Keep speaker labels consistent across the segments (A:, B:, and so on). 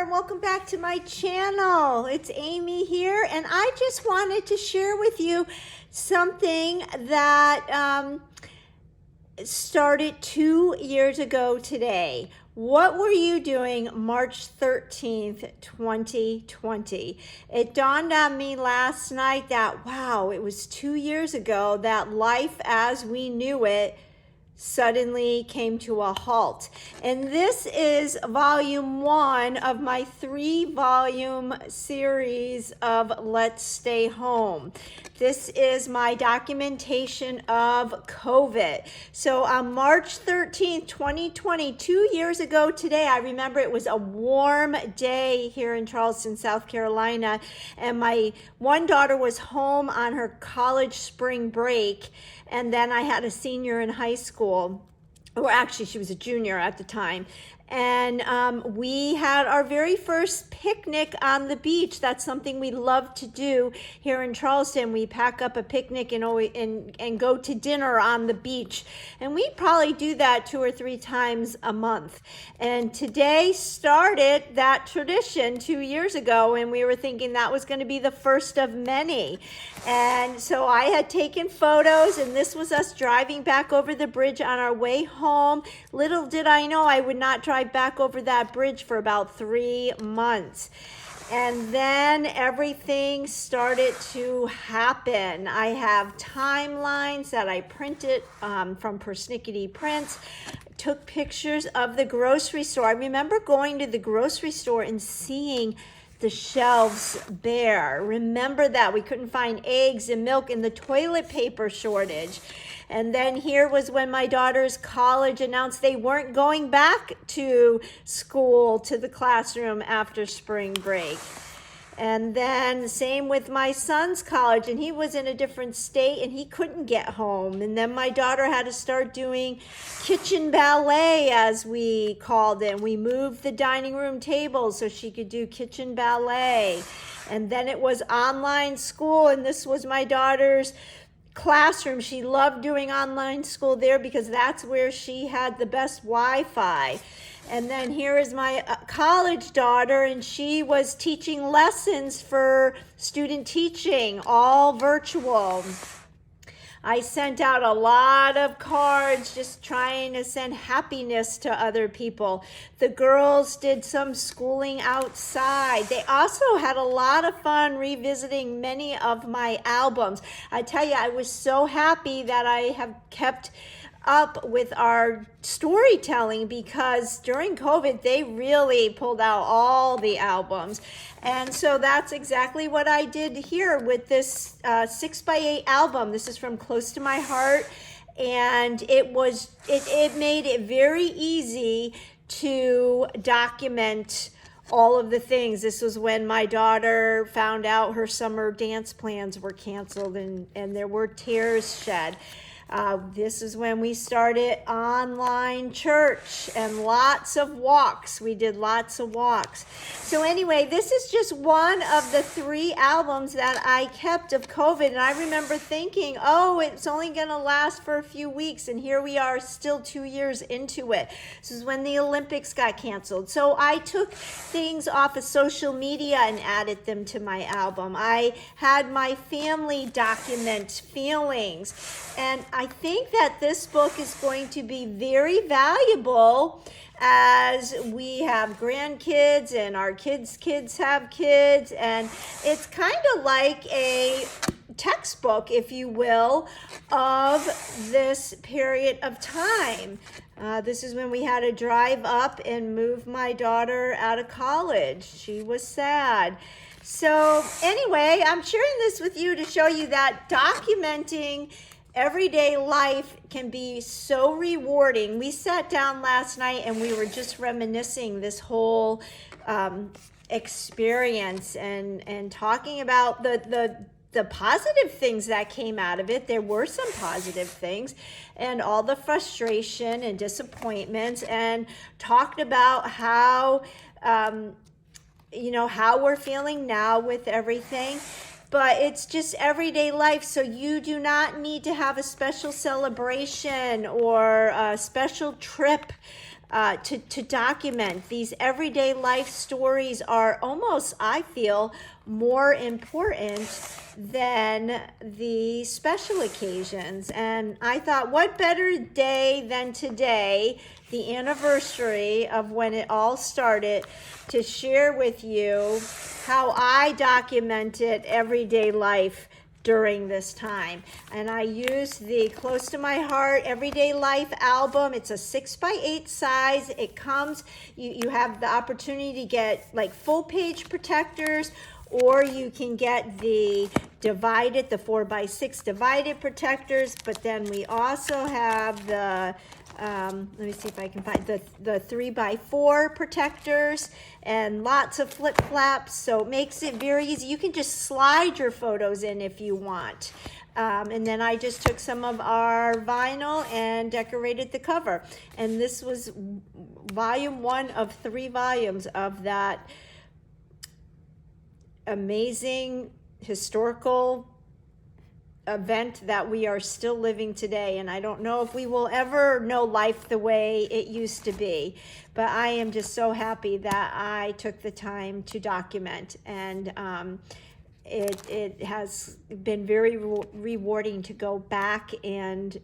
A: and welcome back to my channel. It's Amy here, and I just wanted to share with you something that started 2 years ago today. What were you doing March 13th, 2020? It dawned on me last night that, wow, it was 2 years ago that life as we knew it suddenly came to a halt. And this is volume 1 of my 3-volume series of Let's Stay Home. This is my documentation of COVID. So on March 13th, 2020, 2 years ago today, I remember it was a warm day here in Charleston, South Carolina, and my one daughter was home on her college spring break, and then I had a senior in high school, or actually she was a junior at the time. And we had our very first picnic on the beach. That's something we love to do here in Charleston. We pack up a picnic and go to dinner on the beach. And we probably do that 2 or 3 times a month. And today started that tradition 2 years ago, and we were thinking that was going to be the first of many. And so I had taken photos, and this was us driving back over the bridge on our way home. Little did I know I would not drive back over that bridge for about 3 months. And then everything started to happen. I have timelines that I printed from Persnickety Prints. Took pictures of the grocery store. I remember going to the grocery store and seeing the shelves bare. Remember that we couldn't find eggs and milk and the toilet paper shortage. And then here was when my daughter's college announced they weren't going back to school, to the classroom after spring break. And then same with my son's college, and he was in a different state and he couldn't get home. And then my daughter had to start doing kitchen ballet, as we called it. We moved the dining room table so she could do kitchen ballet. And then it was online school, and this was my daughter's classroom. She loved doing online school there because that's where she had the best Wi-Fi. And then here is my college daughter, and she was teaching lessons for student teaching, all virtual. I sent out a lot of cards just trying to send happiness to other people. The girls did some schooling outside. They also had a lot of fun revisiting many of my albums. I tell you, I was so happy that I have kept up with our storytelling, because during COVID they really pulled out all the albums. And so that's exactly what I did here with this 6x8 album. This is from Close to My Heart, and it made it very easy to document all of the things. This was when my daughter found out her summer dance plans were canceled, and there were tears shed. This is when we started online church and lots of walks. We did lots of walks. So anyway, this is just one of the 3 albums that I kept of COVID. And I remember thinking, oh, it's only going to last for a few weeks. And here we are still 2 years into it. This is when the Olympics got canceled. So I took things off of social media and added them to my album. I had my family document feelings. And I think that this book is going to be very valuable as we have grandkids and our kids' kids have kids. And it's kind of like a textbook, if you will, of this period of time. This is when we had to drive up and move my daughter out of college. She was sad. So anyway, I'm sharing this with you to show you that documenting everyday life can be so rewarding. We sat down last night and we were just reminiscing this whole experience and talking about the positive things that came out of it. There were some positive things, and all the frustration and disappointments, and talked about how how we're feeling now with everything. But it's just everyday life, so you do not need to have a special celebration or a special trip to document. These everyday life stories are almost, I feel, more important than the special occasions. And I thought, what better day than today, the anniversary of when it all started, to share with you how I documented everyday life during this time. And I used the Close to My Heart Everyday Life album. It's a 6x8 size. It comes, you have the opportunity to get like full page protectors, or you can get the divided, the 4x6 divided protectors. But then we also have the let me see if I can find the 3x4 protectors, and lots of flip flaps, so it makes it very easy. You can just slide your photos in if you want. And then I just took some of our vinyl and decorated the cover. And this was volume 1 of 3 volumes of that amazing historical event that we are still living today. And I don't know if we will ever know life the way it used to be, but I am just so happy that I took the time to document. And it has been very rewarding to go back and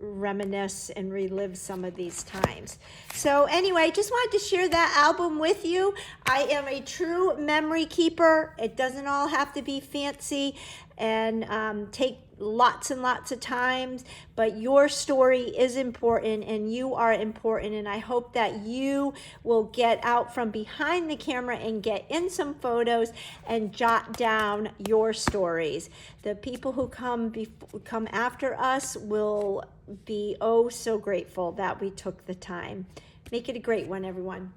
A: reminisce and relive some of these times. So anyway, just wanted to share that album with you. I am a true memory keeper. It doesn't all have to be fancy and take lots and lots of times, but your story is important and you are important, and I hope that you will get out from behind the camera and get in some photos and jot down your stories. The people who come after us will be oh so grateful that we took the time. Make it a great one, everyone.